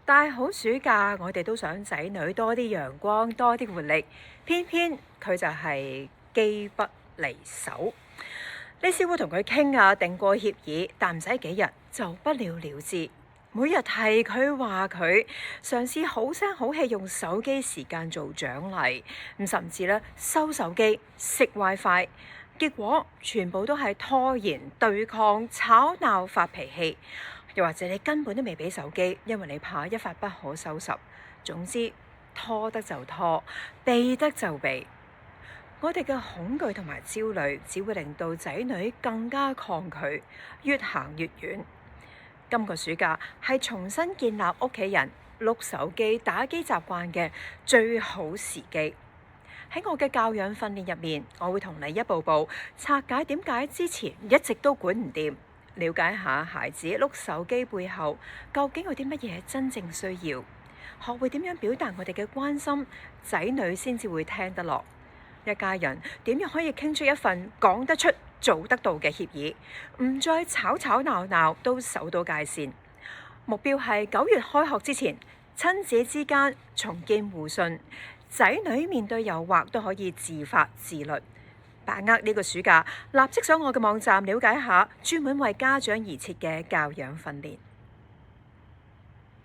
大好暑假，我哋都想仔女多啲陽光，多啲活力，偏偏佢就係機不離手。你試過同佢傾啊，定過協議，但唔使幾日就不了了之。每日提佢話佢，嘗試好聲好氣用手機時間做獎勵，甚至咧收手機、食 WiFi，結果全部都係拖延、對抗、吵鬧、發脾氣，又或者你根本都未俾手機，因為你怕一發不可收拾。總之拖得就拖，避得就避。我哋嘅恐懼同埋焦慮，只會令到仔女更加抗拒，越行越遠。今個暑假係重新建立屋企人碌手機、打機習慣嘅最好時機。喺我嘅教養訓練入面，我會同你一步步拆解點解之前一直都管唔掂，了解下孩子碌手機背後究竟有啲乜嘢真正需要，學會點樣表達我哋嘅關心，仔女先至會聽得落。一家人點樣可以傾出一份講得出、做得到嘅協議，唔再吵吵鬧鬧，都守到界線。目標係9月開學之前，親子之間重建互信，仔女面對誘惑都可以自發自律。把握呢個暑假，立即上我嘅網站了解下專門為家長而設嘅教養訓練。